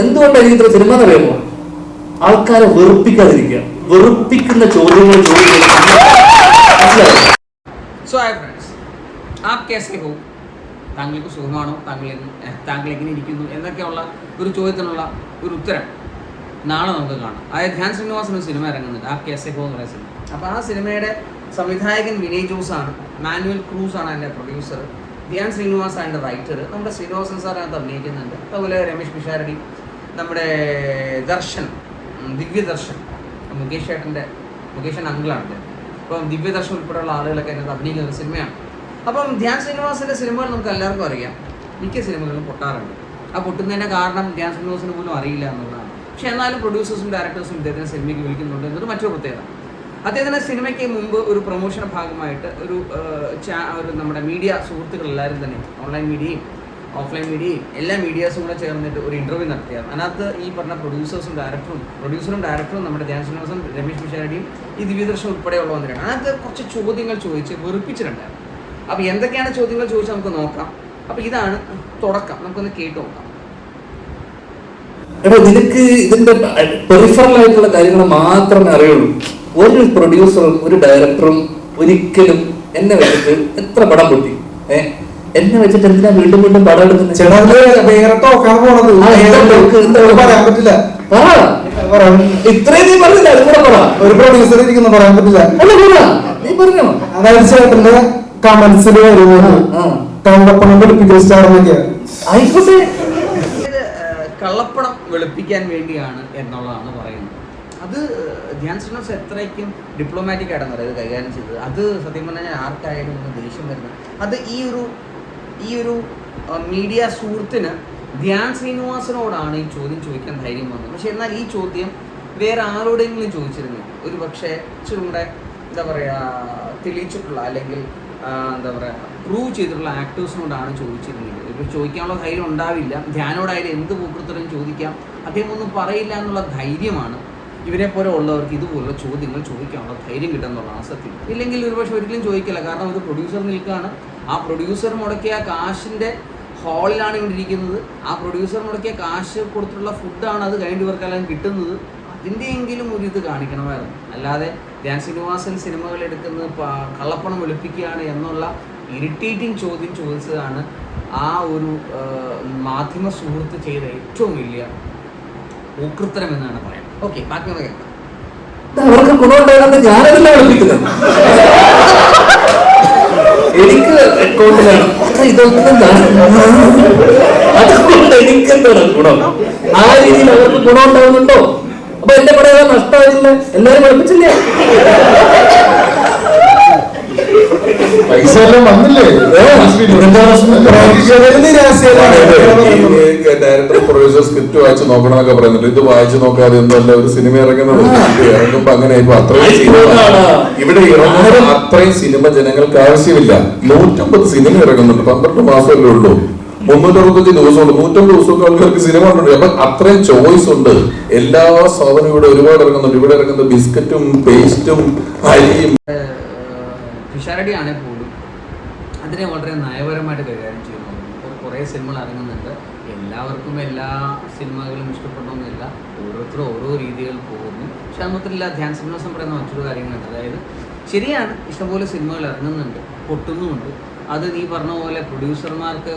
എന്തുകൊണ്ടാണ് ഇത്ര സിനിമ എന്ന് പറയുമ്പോൾ ആൾക്കാരെ വെറുപ്പിക്കാതിരിക്കുക, വെറുപ്പിക്കുന്ന ചോദ്യങ്ങൾ ചോദിക്കുക. താങ്കൾക്ക് സുഖമാണോ, താങ്കൾ എങ്ങനെ ഇരിക്കുന്നു എന്നൊക്കെയുള്ള ഒരു ചോദ്യത്തിനുള്ള ഒരു ഉത്തരം നാളെ നമുക്ക് കാണാം. അതായത് ധ്യാൻ ശ്രീനിവാസൻ ഒരു സിനിമ ഇറങ്ങുന്നുണ്ട്, ആ കേസെ ഹോ എന്ന് പറയുന്ന സിനിമ. അപ്പോൾ ആ സിനിമയുടെ സംവിധായകൻ വിനയ് ജോസാണ്, മാനുവൽ ക്രൂസാണ് അതിൻ്റെ പ്രൊഡ്യൂസർ, ധ്യാൻ ശ്രീനിവാസ് അതിൻ്റെ റൈറ്റർ, നമ്മുടെ ശ്രീനിവാസൻ സാർ അതിനകത്ത് അഭിനയിക്കുന്നുണ്ട്. അതുപോലെ രമേശ് പിഷാരടി, നമ്മുടെ ദർശൻ, ദിവ്യദർശൻ, മുകേഷൻ അങ്കിളാണ്. അപ്പം ദിവ്യദർശൻ ഉൾപ്പെടെയുള്ള ആളുകളൊക്കെ അതിനകത്ത് അഭിനയിക്കുന്ന ഒരു സിനിമയാണ്. അപ്പം ധ്യാൻ ശ്രീനിവാസിൻ്റെ സിനിമകൾ നമുക്ക് എല്ലാവർക്കും അറിയാം, മിക്ക സിനിമകളും പൊട്ടാറുണ്ട്. ആ പൊട്ടുന്നതിൻ്റെ കാരണം ധ്യാൻ ശ്രീനിവാസിന് പോലും അറിയില്ല എന്നുള്ളതാണ്. പക്ഷേ എന്നാലും പ്രൊഡ്യൂസേഴ്സും ഡയറക്ടേഴ്സും ഇദ്ദേഹത്തിന് സിനിമയ്ക്ക് വിളിക്കുന്നുണ്ട് എന്നത് മറ്റൊരു പ്രത്യേകത. അദ്ദേഹത്തിൻ്റെ സിനിമയ്ക്ക് മുമ്പ് ഒരു പ്രൊമോഷൻ ഭാഗമായിട്ട് ഒരു നമ്മുടെ മീഡിയ സുഹൃത്തുക്കളെല്ലാവരും തന്നെ, ഓൺലൈൻ മീഡിയയും ഓഫ്ലൈൻ മീഡിയയും എല്ലാ മീഡിയാസും കൂടെ ചേർന്നിട്ട് ഒരു ഇൻ്റർവ്യൂ നടത്തിയാണ്. അതിനകത്ത് ഈ പറഞ്ഞ പ്രൊഡ്യൂസറും ഡയറക്ടറും നമ്മുടെ ധ്യാൻ ശ്രീനിവാസൻ, രമേശ് പിഷാരടിയും ഈ ദിവ്യദർശൻ ഉൾപ്പെടെയുള്ള വന്നിട്ടാണ്. അതിനകത്ത് കുറച്ച് ചോദ്യങ്ങൾ ചോദിച്ച് വെറുപ്പിച്ചിട്ടുണ്ടായിരുന്നു. അപ്പോൾ എന്തൊക്കെയാണ് ചോദ്യങ്ങൾ ചോദിച്ചാൽ നമുക്ക് നോക്കാം. അപ്പോൾ ഇതാണ് തുടക്കം, നമുക്കൊന്ന് കേട്ട് നോക്കാം. എടാ, നിനക്ക് ഇതിന്റെ പെറിഫറൽ ആയിട്ടുള്ള കാര്യങ്ങൾ മാത്രമേ അറിയുള്ളൂ. ഒരു പ്രൊഡ്യൂസറും ഒരു ഡയറക്ടറും ഒരിക്കലും എന്നെ വെച്ചിട്ട് എത്ര പടം പൊട്ടി, എന്നെ വെച്ചിട്ട് എന്തിനാ വീണ്ടും വീണ്ടും പടം എടുക്കുന്നത്? ഇത്രയും നീ പറഞ്ഞില്ല, അത് കൂടെ പറ. ഒരു പ്രൊഡ്യൂസർ ഇരിക്കുന്നു, പറയാൻ പറ്റില്ല. നീ പറഞ്ഞോ. അതായത് ചേട്ടന്റെ കമന്റ്സിൽ വരുന്നത് കള്ളപ്പണം വെളുപ്പിക്കൽ സ്റ്റാർ എന്നൊക്കെയാണ്. ആയിക്കോട്ടെ, കള്ളപ്പണം വെളുപ്പിക്കാൻ വേണ്ടിയാണ് എന്നുള്ളതാണ് പറയുന്നത്. അത് ധ്യാൻ ശ്രീനിവാസൻ എത്രയ്ക്കും ഡിപ്ലോമാറ്റിക് ആയിട്ടാണ് അത് കൈകാര്യം ചെയ്തത്. അത് സത്യം പറഞ്ഞാൽ ആർക്കായാലും ഒന്ന് ദേഷ്യം വരുന്നത്. അത് ഈ ഒരു മീഡിയ സുഹൃത്തിന് ധ്യാൻ ശ്രീനിവാസനോടാണ് ഈ ചോദ്യം ചോദിക്കാൻ ധൈര്യം വന്നത്. പക്ഷെ എന്നാൽ ഈ ചോദ്യം വേറെ ആരോടെങ്കിലും ചോദിച്ചിരുന്നു, ഒരു പക്ഷേ ഇച്ചിരി കൂടെ എന്താ പറയുക തെളിയിച്ചിട്ടുള്ള അല്ലെങ്കിൽ എന്താ പറയുക പ്രൂവ് ചെയ്തിട്ടുള്ള ആക്ടേഴ്സിനോടാണ് ചോദിച്ചിരുന്നത്. ഇപ്പോൾ ചോദിക്കാനുള്ള ധൈര്യം ഉണ്ടാവില്ല. ധ്യാനോടായാലും എന്ത് പൂക്കൃത്തരം ചോദിക്കാം, അദ്ദേഹം ഒന്നും പറയില്ല എന്നുള്ള ധൈര്യമാണ് ഇവരെ പോലെ ഉള്ളവർക്ക് ഇതുപോലുള്ള ചോദ്യങ്ങൾ ചോദിക്കാനുള്ള ധൈര്യം കിട്ടുന്നുള്ളതാണ് സത്യം. ഇല്ലെങ്കിൽ ഒരുപക്ഷെ ഒരിക്കലും ചോദിക്കില്ല. കാരണം ഒരു പ്രൊഡ്യൂസർ നിൽക്കുകയാണ്, ആ പ്രൊഡ്യൂസർ മുടക്കിയ കാശിൻ്റെ ഹാളിലാണ് ഇവിടെ ഇരിക്കുന്നത്, ആ പ്രൊഡ്യൂസർ മുടക്കിയ കാശ് കൊടുത്തിട്ടുള്ള ഫുഡാണ് അത് കഴിഞ്ഞ് ഇവർക്കെല്ലാം കിട്ടുന്നത്. അതിൻ്റെയെങ്കിലും ഒരു ഇത് കാണിക്കണമായിരുന്നു. അല്ലാതെ ധ്യാൻ ശ്രീനിവാസൻ സിനിമകൾ എടുക്കുന്നത് കള്ളപ്പണം വെളുപ്പിക്കുകയാണ് എന്നുള്ള ഇറിറ്റേറ്റിംഗ് ചോദ്യം ചോദിച്ചതാണ് ആ ഒരു മാധ്യമ സുഹൃത്ത് ചെയ്ത ഏറ്റവും വലിയ ഊക്കൃത്തരം എന്നാണ് പറയാം. ഓക്കെ, ബാക്കി ഒന്ന് കേൾക്കാം. അവർക്ക് ഗുണമുണ്ടാകണമെന്ന് ഞാനതല്ല വിളിപ്പിക്കുന്നത്. എനിക്ക് അക്കൗണ്ടിലാണ് ഇതൊന്നും അതുകൊണ്ട് എനിക്കെന്താണ് ഗുണം? ആ രീതിയിൽ അവർക്ക് ഗുണം ഉണ്ടാകുന്നുണ്ടോ? അപ്പൊ എന്റെ പറയാൻ നഷ്ടമായില്ല, എല്ലാരും പഠിപ്പിച്ചില്ലേ? പൈസ എല്ലാം വന്നില്ലേ? ഡയറക്ടർ പ്രൊഡ്യൂസർ സ്ക്രിപ്റ്റ് വായിച്ച് നോക്കണമെന്നൊക്കെ പറയുന്നുണ്ട്. ഇത് വായിച്ചു നോക്കാതെ ഒന്നുമല്ല ഒരു സിനിമ ഇറങ്ങുന്നത്. ഇറങ്ങുമ്പോ അങ്ങനെ അത്രയും ഇവിടെ ഇറങ്ങുന്ന അത്രയും സിനിമ ജനങ്ങൾക്ക് ആവശ്യമില്ല. 150 സിനിമ ഇറങ്ങുന്നുണ്ട്, 12 മാസമല്ലേ ഉള്ളൂ, 365 ദിവസമുണ്ട്, 150 ദിവസമൊക്കെ ആൾക്കാർക്ക് സിനിമ ഉണ്ട്. അപ്പൊ അത്രയും ചോയ്സ് ഉണ്ട്. എല്ലാ സാധനവും ഇവിടെ ഒരുപാട് ഇറങ്ങുന്നുണ്ട്. ഇവിടെ ഇറങ്ങുന്ന ബിസ്ക്കറ്റും പേസ്റ്റും അരിയും. പിഷാരടി ആണെങ്കിൽ പോലും അതിനെ വളരെ നയപരമായിട്ട് കൈകാര്യം ചെയ്യുന്നു. കുറേ സിനിമകൾ ഇറങ്ങുന്നുണ്ട്, എല്ലാവർക്കും എല്ലാ സിനിമകളും ഇഷ്ടപ്പെടണമെന്നില്ല, ഓരോരുത്തരും ഓരോ രീതികൾ പോകുന്നു. പക്ഷെ അത് മാത്രമല്ല, ധ്യാൻ ശ്രീനിവാസൻ പറയുന്ന മറ്റൊരു കാര്യങ്ങളുണ്ട്. അതായത് ശരിയാണ്, ഇഷ്ടംപോലെ സിനിമകൾ ഇറങ്ങുന്നുണ്ട്, പൊട്ടുന്നുമുണ്ട്. അത് നീ പറഞ്ഞ പോലെ പ്രൊഡ്യൂസർമാർക്ക്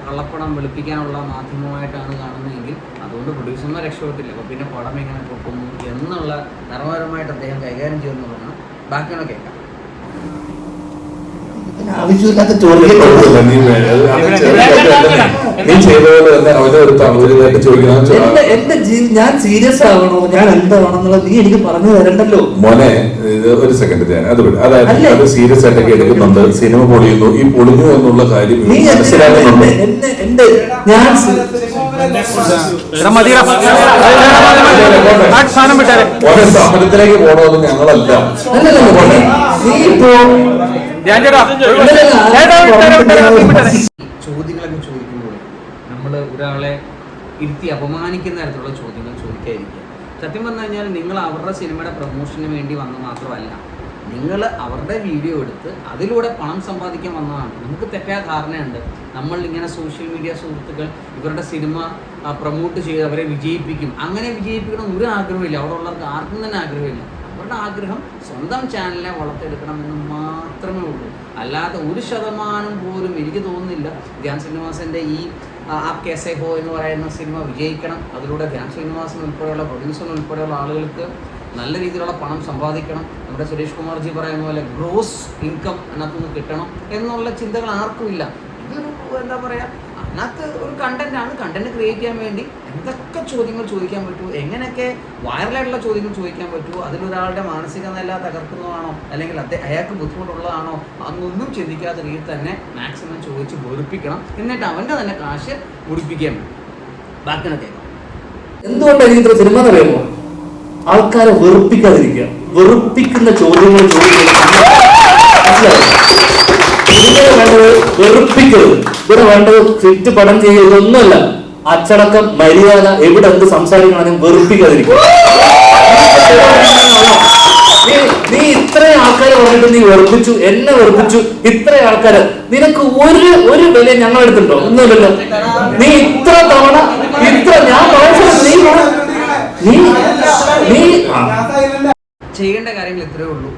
കള്ളപ്പണം വെളുപ്പിക്കാനുള്ള മാധ്യമമായിട്ടാണ് കാണുന്നതെങ്കിൽ അതുകൊണ്ട് പ്രൊഡ്യൂസർമാർ രക്ഷപ്പെട്ടില്ല. അപ്പോൾ പിന്നെ പടം എങ്ങനെ പൊട്ടുന്നു എന്നുള്ള നർമ്മപരമായിട്ട് അദ്ദേഹം കൈകാര്യം ചെയ്യുന്നതാണ്. ബാക്കിയാണ് കേൾക്കാം. ആവശ്യമില്ലാത്ത ചോദ്യം നീ ചെയ്തപോലെ തന്നെ അവര് ചോദിക്കണം. ഞാൻ സീരിയസ് ആവണോ, ഞാൻ എന്താണെന്നുള്ളത് നീ എനിക്ക് പറഞ്ഞു തരണ്ടല്ലോ മോനെ. ഒരു സെക്കൻഡ്, ഞാൻ അത് വിടും. അതായത് അത് സീരിയസ് ആയിട്ടൊക്കെ എടുക്കുന്നുണ്ട്, സിനിമ പൊളിയുന്നു. ഈ പൊളിഞ്ഞു എന്നുള്ള കാര്യം മനസ്സിലാക്കുന്നുണ്ട്. ഞാൻ സമരത്തിലേക്ക് പോകണമെന്ന് ഞങ്ങളല്ല. ചോദ്യങ്ങളൊക്കെ ചോദിക്കുമ്പോൾ നമ്മൾ ഒരാളെ ഇരുത്തി അപമാനിക്കുന്ന തരത്തിലുള്ള ചോദ്യങ്ങൾ ചോദിക്കാതിരിക്കുക. സത്യം പറഞ്ഞു കഴിഞ്ഞാൽ നിങ്ങൾ അവരുടെ സിനിമയുടെ പ്രൊമോഷന് വേണ്ടി വന്ന് മാത്രമല്ല, നിങ്ങൾ അവരുടെ വീഡിയോ എടുത്ത് അതിലൂടെ പണം സമ്പാദിക്കാൻ വന്നതാണ്. നമുക്ക് തെറ്റായ ധാരണയുണ്ട്. നമ്മൾ ഇങ്ങനെ സോഷ്യൽ മീഡിയ സുഹൃത്തുക്കൾ ഇവരുടെ സിനിമ പ്രൊമോട്ട് ചെയ്ത് അവരെ വിജയിപ്പിക്കും. അങ്ങനെ വിജയിപ്പിക്കണം ഒരു ആഗ്രഹമില്ല. അവിടെ ഉള്ളവർക്ക് ആർക്കും തന്നെ ആഗ്രഹമില്ല. അവരുടെ ആഗ്രഹം സ്വന്തം ചാനലിനെ വളർത്തിയെടുക്കണമെന്ന് മാത്രമേ ഉള്ളൂ. അല്ലാതെ 1% പോലും എനിക്ക് തോന്നുന്നില്ല ധ്യാൻ ശ്രീനിവാസൻ്റെ ഈ ആപ് കേസേ ഹോ എന്ന് പറയുന്ന സിനിമ വിജയിക്കണം. അതിലൂടെ ധ്യാൻ ശ്രീനിവാസൻ ഉൾപ്പെടെയുള്ള പ്രൊഡ്യൂസർ ഉൾപ്പെടെയുള്ള ആളുകൾക്ക് നല്ല രീതിയിലുള്ള പണം സമ്പാദിക്കണം. നമ്മുടെ സുരേഷ് കുമാർജി പറയുന്ന പോലെ ഗ്രോസ് ഇൻകം അതിനകത്തുനിന്ന് കിട്ടണം എന്നുള്ള ചിന്തകൾ ആർക്കും ഇല്ല. ഇതൊരു എന്താ പറയുക, അതിനകത്ത് ഒരു കണ്ടന്റാണ്. കണ്ടന്റ് ക്രിയേറ്റ് ചെയ്യാൻ വേണ്ടി എന്തൊക്കെ ചോദ്യങ്ങൾ ചോദിക്കാൻ പറ്റുമോ, എങ്ങനെയൊക്കെ വൈറലായിട്ടുള്ള ചോദ്യങ്ങൾ ചോദിക്കാൻ പറ്റുമോ, അതിലൊരാളുടെ മാനസിക നില തകർക്കുന്നതാണോ അല്ലെങ്കിൽ അയാൾക്ക് ബുദ്ധിമുട്ടുള്ളതാണോ അതൊന്നും ചിന്തിക്കാത്ത രീതിയിൽ തന്നെ മാക്സിമം ചോദിച്ച് വെറുപ്പിക്കണം. എന്നിട്ട് അവൻ്റെ തന്നെ കാശ് മുടിപ്പിക്കാൻ വേണ്ടി ബാക്കിയാണ് കേൾക്കാം. എന്തുകൊണ്ടാണ് ഇത്ര സിനിമ എന്നറിയാമോ? ആൾക്കാരെ വെറുപ്പിക്കാതിരിക്കുക. വെറുപ്പിക്കുന്ന ചോദ്യങ്ങൾ ഇവിടെ വേണ്ടത് വെറുപ്പിക്കരുത്. ഇവിടെ വേണ്ടത് ചുറ്റ് പടം ചെയ്യുക, ഇതൊന്നുമല്ല. അച്ചടക്കം, മര്യാദ, എവിടെ എന്ത് സംസാരിക്കണമെങ്കിലും വെറുപ്പിക്കാതിരിക്കുക. നീ ഇത്രയും ആൾക്കാരെ പറഞ്ഞിട്ട് നീ വെറുപ്പിച്ചു, എന്നെ വെറുപ്പിച്ചു, ഇത്രയും ആൾക്കാര്, നിനക്ക് ഒരു വില ഞങ്ങളെടുത്തുണ്ടോ? ഒന്നുമില്ലല്ലോ. നീ ഇത്ര തവണ ഞാൻ ചെയ്യേണ്ട കാര്യങ്ങൾ ഇത്രയേ ഉള്ളൂ.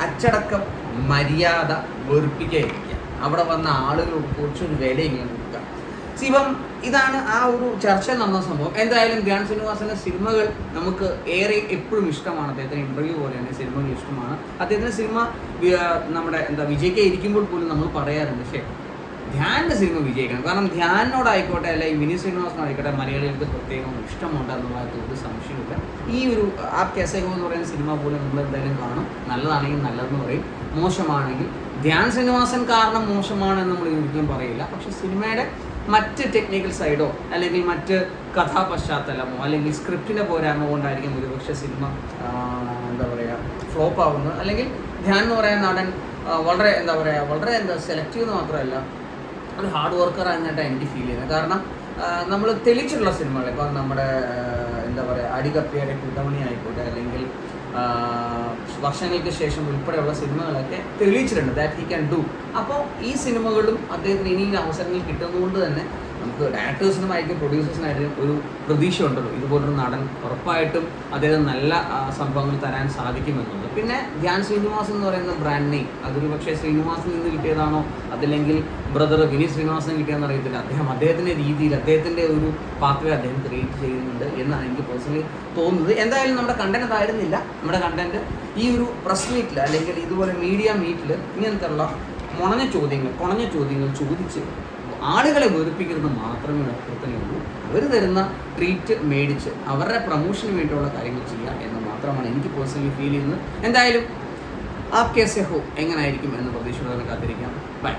അച്ചടക്കം, മര്യാദ, വെറുപ്പിക്കാതിരിക്കുക. അവിടെ വന്ന ആളുകളോട് കുറച്ചൊരു വില ഇങ്ങനെ കൊടുക്കുക. ഇപ്പം ഇതാണ് ആ ഒരു ചർച്ച നടന്ന സംഭവം. എന്തായാലും ധ്യാൻ ശ്രീനിവാസന്റെ സിനിമകൾ നമുക്ക് ഏറെ എപ്പോഴും ഇഷ്ടമാണ്. അദ്ദേഹത്തിന് ഇന്റർവ്യൂ പോലെ തന്നെ സിനിമകൾ ഇഷ്ടമാണ്. അദ്ദേഹത്തിന്റെ സിനിമ നമ്മുടെ വിജയിക്കാൻ ഇരിക്കുമ്പോൾ പോലും നമ്മൾ പറയാറുണ്ട്, പക്ഷേ ധ്യാനിൻ്റെ സിനിമ വിജയിക്കണം. കാരണം ധ്യാനോടായിക്കോട്ടെ അല്ലെങ്കിൽ വിനീത് ശ്രീനിവാസനോടായിക്കോട്ടെ മലയാളികൾക്ക് പ്രത്യേകം ഇഷ്ടമുണ്ട് എന്നുള്ളത് ഒരു സംശയമില്ല. ഈ ഒരു ആപ് കേസേ ഹോ എന്ന് പറയുന്ന സിനിമ പോലും നമ്മൾ എന്തായാലും കാണും. നല്ലതാണെങ്കിൽ നല്ലതെന്ന് പറയും, മോശമാണെങ്കിൽ ധ്യാൻ ശ്രീനിവാസൻ കാരണം മോശമാണെന്ന് നമ്മൾ ഒരിക്കലും പറയില്ല. പക്ഷെ സിനിമയുടെ മറ്റ് ടെക്നിക്കൽ സൈഡോ അല്ലെങ്കിൽ മറ്റ് കഥാപശ്ചാത്തലമോ അല്ലെങ്കിൽ സ്ക്രിപ്റ്റിൻ്റെ പോരായ്മ കൊണ്ടായിരിക്കും ഒരുപക്ഷെ സിനിമ ഫ്ലോപ്പ് ആവുന്നത്. അല്ലെങ്കിൽ ധ്യാൻ എന്ന് പറയുന്ന നടൻ വളരെ സെലക്റ്റീവ് എന്ന് മാത്രമല്ല ഒരു ഹാർഡ് വർക്കർ ആയിട്ടാണ് എനിക്ക് ഫീൽ ചെയ്യുന്നത്. കാരണം നമ്മൾ തെളിച്ചിട്ടുള്ള സിനിമകൾ, ഇപ്പം നമ്മുടെ അടികപ്പിയുടെ കൂട്ടമണി ആയിക്കോട്ടെ അല്ലെങ്കിൽ വർഷങ്ങൾക്ക് ശേഷം ഉൾപ്പെടെയുള്ള സിനിമകളൊക്കെ തെളിയിച്ചിട്ടുണ്ട് ദാറ്റ് ഹി ക്യാൻ ഡു. അപ്പോൾ ഈ സിനിമകളും അദ്ദേഹത്തിന് ഇനി അവസരങ്ങൾ കിട്ടുന്നതുകൊണ്ട് തന്നെ നമുക്ക് ഡയറക്ടേഴ്സിനുമായിരിക്കും പ്രൊഡ്യൂസേഴ്സിനായിട്ടും ഒരു പ്രതീക്ഷ ഉണ്ടല്ലോ, ഇതുപോലൊരു നടൻ ഉറപ്പായിട്ടും അദ്ദേഹം നല്ല സംഭവങ്ങൾ തരാൻ സാധിക്കുമെന്നുള്ളത്. പിന്നെ ധ്യാൻ ശ്രീനിവാസൻ എന്ന് പറയുന്ന ബ്രാൻഡ് നെയിം അതൊരു പക്ഷേ ശ്രീനിവാസനിൽ നിന്ന് കിട്ടിയതാണോ അതല്ലെങ്കിൽ ബ്രദർ വിനീത് ശ്രീനിവാസൻ കിട്ടിയെന്ന് അറിയത്തില്ല. അദ്ദേഹത്തിൻ്റെ രീതിയിൽ അദ്ദേഹത്തിൻ്റെ ഒരു പാത്വേ അദ്ദേഹം ക്രിയേറ്റ് ചെയ്യുന്നുണ്ട് എന്നാണ് എനിക്ക് പേഴ്സണലി തോന്നുന്നത്. എന്തായാലും നമ്മുടെ കണ്ടന്റ് അതായിരുന്നില്ല. നമ്മുടെ കണ്ടന്റ് ഈ ഒരു പ്രസ് മീറ്റിൽ അല്ലെങ്കിൽ ഇതുപോലെ മീഡിയ മീറ്റിൽ ഇങ്ങനത്തെ ഉള്ള കുണഞ്ഞ ചോദ്യങ്ങൾ ചോദിച്ച് ആളുകളെ വെറുപ്പിക്കുന്നത് മാത്രമേ അപ്പുറത്തന്നെയുള്ളൂ. അവർ തരുന്ന ട്രീറ്റ് മേടിച്ച് അവരുടെ പ്രൊമോഷന് വേണ്ടിയുള്ള കാര്യങ്ങൾ ചെയ്യുക എന്ന് മാത്രമാണ് എനിക്ക് പേഴ്സണലി ഫീൽ ചെയ്യുന്നത്. എന്തായാലും ആപ് കേസേ ഹോ എങ്ങനായിരിക്കും എന്ന് പ്രതീക്ഷയോടെ കാത്തിരിക്കാം. ബൈ.